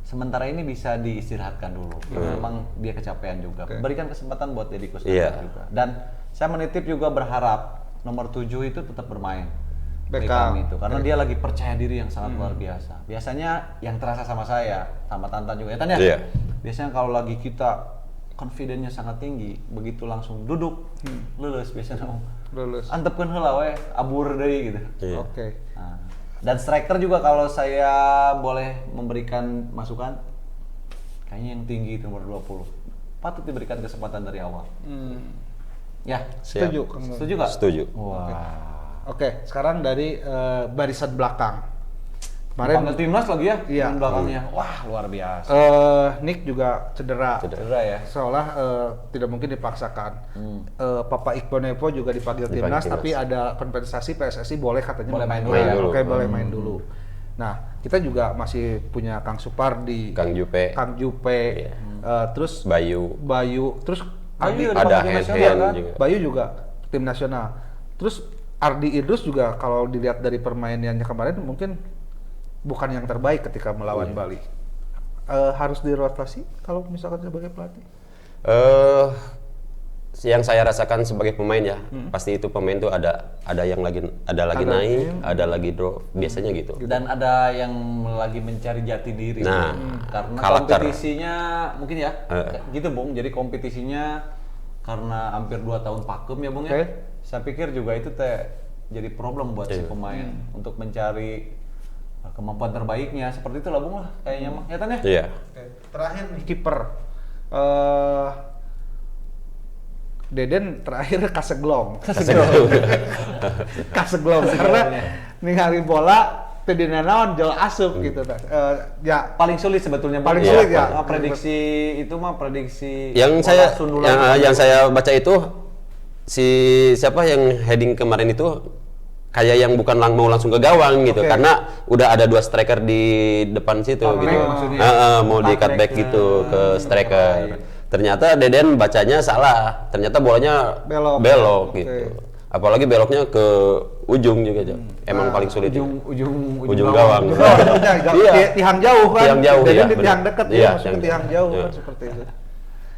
sementara ini bisa diistirahatkan dulu. Memang dia kecapean juga. Oke. Berikan kesempatan buat Deddy Kusnandar Iya. juga. Dan saya menitip juga berharap nomor 7 itu tetap bermain. Beckham. Itu karena dia lagi percaya diri yang sangat luar biasa. Biasanya yang terasa sama saya, sama Tantan juga ya Tan ya. Iya. Biasanya kalau lagi kita confidence-nya sangat tinggi, begitu langsung duduk, lulus biasanya Lulus. antepkeun heula we, abur deui gitu. Iya. Oke. Nah, dan striker juga kalau saya boleh memberikan masukan, kayaknya yang tinggi itu nomor 20. Patut diberikan kesempatan dari awal. Ya, Siap. Setuju, Kang Nur. setuju nggak? Setuju. Wah. Oke, sekarang dari barisan belakang. Panggil Kemarin timnas lagi ya, Iya. pemain belakangnya. Wah, luar biasa. Nick juga cedera. Cedera ya. Seolah tidak mungkin dipaksakan. Papa Iqbal Nevo juga dipanggil Dipanggil timnas, timnas. tapi ada kompensasi PSSI boleh katanya Boleh main dulu ya. Oke, boleh main dulu. Nah, kita juga masih punya Kang Supardi, Kang Jupe. Kang Jupe, Iya. terus Bayu. terus Bayu Ardi, udah Ada dipanggil tim hand nasional, kan? juga. Bayu juga tim nasional. Terus Ardi Idrus juga kalau dilihat dari permainannya kemarin mungkin bukan yang terbaik ketika melawan Bali. Harus dirotasi kalau misalkan sebagai pelatih. Yang saya rasakan sebagai pemain ya, pasti itu pemain tuh ada yang lagi naik, ada lagi drop, biasanya gitu. Dan ada yang lagi mencari jati diri. Nah, karena karakter. kompetisinya mungkin ya, gitu Bung. Jadi kompetisinya karena hampir 2 tahun pakem ya Bung ya. Oke. Saya pikir juga itu jadi problem buat si pemain untuk mencari kemampuan terbaiknya. Seperti itulah Bung lah kayaknya mah. Ya Tan ya? Iya. Terakhir nih kiper. Deden terakhir kaseglong karena ningali bola teu dina naon jol asup gitu ya Paling sulit sebetulnya Bung. Paling Iya, sulit ya. Prediksi itu mah prediksi Yang bola saya sundulan. yang saya baca itu si siapa yang heading kemarin itu kayak yang bukan mau langsung ke gawang gitu, Oke. karena udah ada 2 striker di depan situ Oh, gitu. maksudnya. Mau di Cutback cutback gitu ke striker. baik. Ternyata Deden bacanya salah. Ternyata bolanya Belok. Oke. gitu. Apalagi beloknya ke ujung juga, Jo. Emang paling sulit. Ujung gawang. Iya. Tiang jauh kan. Tiang jauh, Deden iya, di tiang benar. dekat Iya, ya, maksudnya tiang tiang jauh. jauh Iya. kan seperti itu.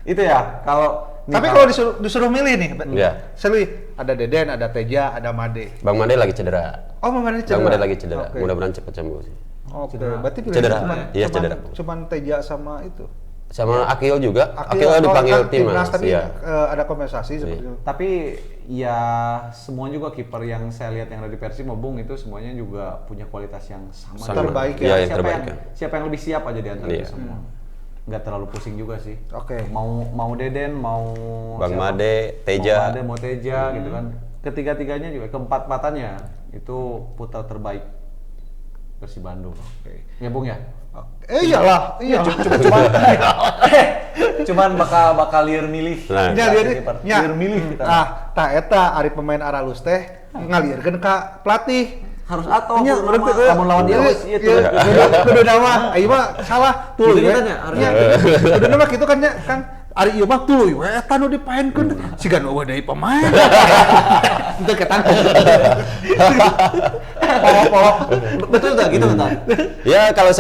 Itu ya kalau Tapi kalau disuruh milih nih, Iya. Selwi ada Deden, ada Teja, ada Made. Bang Made lagi cedera. Oh, Made cedera. Bang Made lagi cedera. Oke. Mudah-mudahan cepat sembuh sih. Oke, berarti Cedera. Iya, cuman, cedera. cuman Teja sama itu. Sama Akil juga. Akil oh, dipanggil kan timnas, timnas. tapi Iya. ada kompensasi seperti itu. Tapi ya semua juga kiper yang saya lihat yang ada di Persib Bung itu semuanya juga punya kualitas yang sama. Sama. Terbaik Iya, ya. yang terbaik ya. Siapa yang lebih siap aja di antara Iya. itu semua. Nggak terlalu pusing juga sih. Oke. Mau Deden, mau Bang siapa? Made, Teja. Mau Made, mau Teja gitu kan. Ketiga-tiganya juga keempat-empatannya itu putra terbaik Persib Bandung. Oke. Ya Bung ya. Iyalah. Cuman bakal liar milih. Nah. Nya Liar milih kita. tah eta ari pemain Aralus teh ngalirkeun ka pelatih. Harus atau Nya lamun lawan dia wis ieu tuh. kudu nama ayeuna mah salah tuluy Gitu we. kan ya, harusnya. Nya kudu nama kitu kan nya Kang ari ieu mah tuluy we eta nu dipaenkeun sigan eueuh deui pemain. Itu ketan. Polo-polo. Betul tak gitu kan? Ya kalau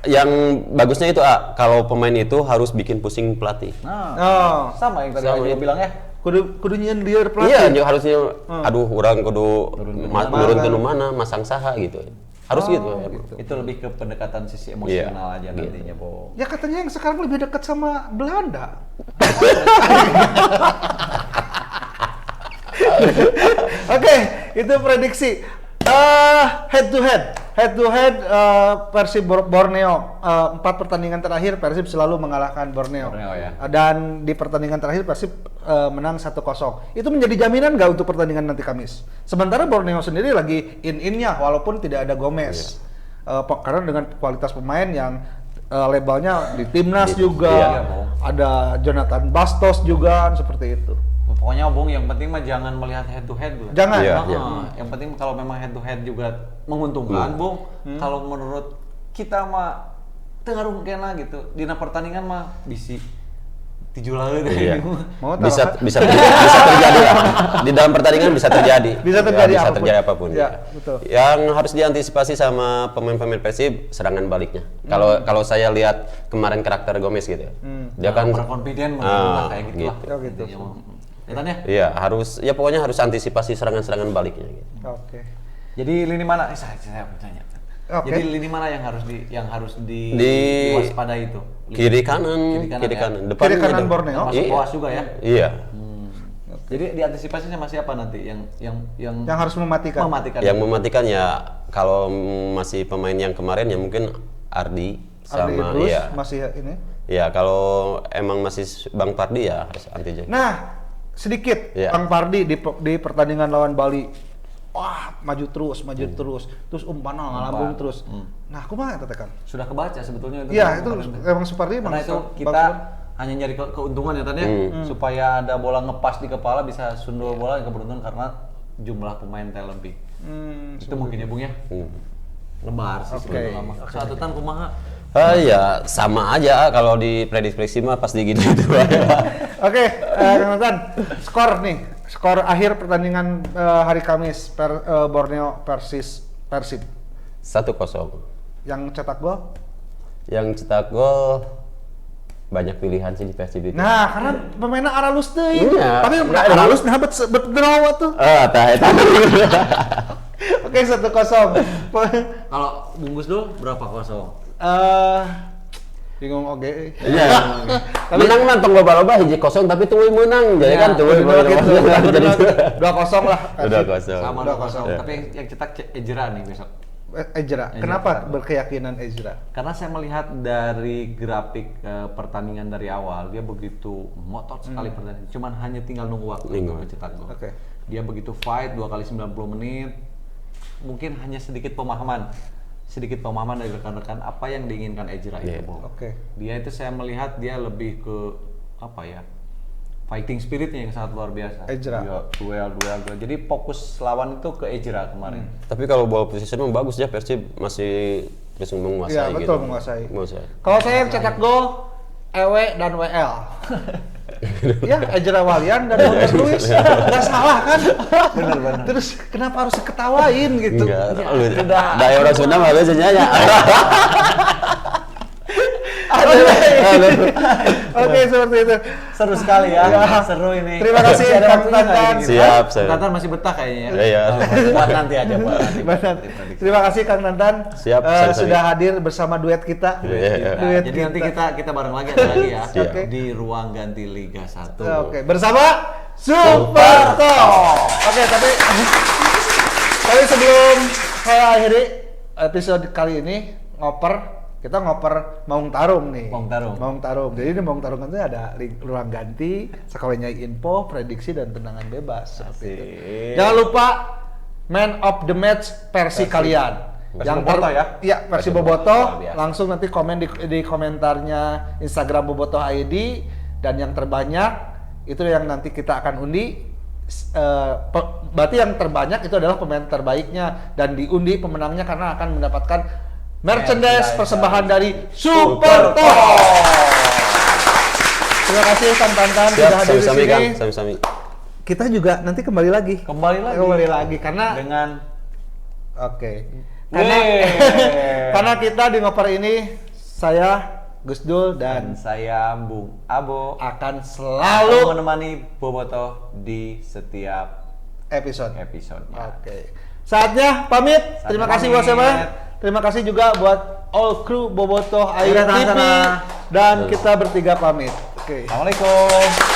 yang bagusnya itu kalau pemain itu harus bikin pusing pelatih. Nah, Oh, sama yang tadi Sama Ajo itu. bilang ya. kudu nyindir Iya, pelatih. juga harusnya aduh orang kudu nurun ke mana, masang saha gitu. Harus gitu. Ya. Itu lebih ke pendekatan sisi emosional aja nantinya, Bo. Ya katanya yang sekarang lebih dekat sama Belanda. Oke, itu prediksi. Head to head Persib Borneo 4 pertandingan terakhir Persib selalu mengalahkan Borneo. Borneo, ya. Dan di pertandingan terakhir Persib menang 1-0. Itu menjadi jaminan nggak untuk pertandingan nanti Kamis? Sementara Borneo sendiri lagi in-innya walaupun tidak ada Gomez. Karena dengan kualitas pemain yang labelnya di timnas juga, Iya, Bung. ada Jonathan Bastos juga seperti itu. Pokoknya Bung, yang penting mah jangan melihat head to head dulu. Jangan. Iya, Heeh. iya. Yang penting kalau memang head to head juga menguntungkan, Bung. Kalau menurut kita mah tengaruh kena gitu. Dina pertandingan mah bisi tijulaeun. Iya. Mau bisa taruhan? bisa bisa terjadi ya. Di dalam pertandingan bisa terjadi. Bisa terjadi bisa apapun. terjadi apapun. Ya, betul. Yang harus diantisipasi sama pemain-pemain Persib serangan baliknya. Kalau saya lihat kemarin karakter Gomez gitu ya. Dia kan kurang confident kayak gitu lah. Oh, gitu. Intinya mah. Ya kan ya? Iya, pokoknya harus antisipasi serangan-serangan baliknya gitu. Oke. Jadi lini mana? Saya bertanya. Oke. Jadi lini mana yang harus diwaspadai itu? Kiri kanan, Kiri kanan ya? depan Kiri kanan gitu. Borneo. Termasuk Iya. Boas juga ya? Iya. Jadi diantisipasi sama siapa nanti yang Yang harus mematikan. Yang mematikan ya kalau masih pemain yang kemarin ya mungkin Ardi Ardi sama Idrus iya. masih ini. Ya kalau emang masih Bang Pardi ya harus anti jaga. Nah, sedikit Iya. Kang Pardi di pertandingan lawan Bali. Wah, maju terus. Terus umpana ngalambung terus. Nah, aku mah eta teh Kang. sudah kebaca sebetulnya itu. Iya, itu emang Supardi emang Karena itu bagus kita banget. hanya nyari keuntungan ya tadi supaya ada bola ngepas di kepala bisa sundul bola keberuntungan karena jumlah pemain talent itu mungkin ya Bung ya. Lebar sih Oke. sebetulnya mah. Saatutan kumaha Ya sama aja kalau di prediksi mah pasti gitu. Oke, Kang Nathan, skor nih, skor akhir pertandingan hari Kamis Borneo Persib. 1-0. Yang cetak gol? Yang cetak gol banyak pilihan sih di Persib itu. Nah, karena pemainnya Aralus deh. Iya. Tapi Aralus nah bet draw tuh. Tah eta. Oke, 1-0. Kalau bungkus dulu berapa kosong? Bingung oke. Iya. Menang mah tong loba-loba 1-0 tapi tuluy menang. Jadi kan tuluy gitu. jadi 2-0 lah. 2-0. Sama 2-0. 2-0. Tapi yang cetak Ejra nih besok. Ezra. Kenapa berkeyakinan Ezra? Karena saya melihat dari grafik pertandingan dari awal dia begitu ngotot sekali pertandingan. Cuman hanya tinggal nunggu waktu untuk mencetak gol. Oke. Dia begitu fight 2 kali 90 menit. Mungkin hanya sedikit pemahaman dari rekan-rekan apa yang diinginkan Ezra itu. Oke. Dia itu saya melihat dia lebih ke apa ya? Fighting spiritnya yang sangat luar biasa. Ezra. Dia duel. Jadi fokus lawan itu ke Ezra kemarin. Tapi kalau ball position memang bagus ya, Persib masih terus menguasai Iya, betul, gitu. menguasai. Menguasai. Kalau saya yang cetak gol Ewe dan WL. Ya, Ezra Walian dan Walter Luis. Nggak salah kan? Benar. Terus kenapa harus diketawain gitu? Enggak, da orang Sunda mah biasanya ya. Oke, seperti itu. Seru sekali ya. Ya. Seru ini. Terima kasih, Ada Kang waktunya nggak Tantan. ini? Siap, saya. Tantan masih betah kayaknya. Iya. Buat nanti aja, buat nanti. Benar. Terima kasih Kang Tantan. Siap, sudah hadir bersama duet kita. Iya. Duet Jadi nanti kita bareng lagi ada lagi ya. Siap. Di ruang ganti Liga 1. Oke, bersama Super Talk. Oke, tapi sebelum saya akhiri episode kali ini kita ngoper Maung Tarung nih. Maung Tarung. Jadi di Maung Tarung itu ada ruang ganti, sekalinya info, prediksi dan tendangan bebas. Seperti itu. Jangan lupa man of the match versi kalian. Versi Bobotoh ya? Iya, versi Bobotoh. Luar biasa. Langsung nanti komen di komentarnya Instagram Bobotoh ID, dan yang terbanyak itu yang nanti kita akan undi. Berarti yang terbanyak itu adalah pemain terbaiknya, dan diundi pemenangnya karena akan mendapatkan merchandise persembahan dari Super Talk. Terima kasih Kang Tantan Siap, sudah hadir di sami-sami sini. Kang, sami-sami. Kita juga nanti kembali lagi karena dengan karena kita di ngoper ini saya Gus Dul dan saya Bung Abo akan lalu selalu menemani Bobotoh di setiap episode. episode-nya. Saatnya pamit. Terima kasih buat pamit. saya. Terima kasih juga buat all crew Bobotoh Udah, TV sana. dan kita bertiga pamit. Oke. Assalamualaikum.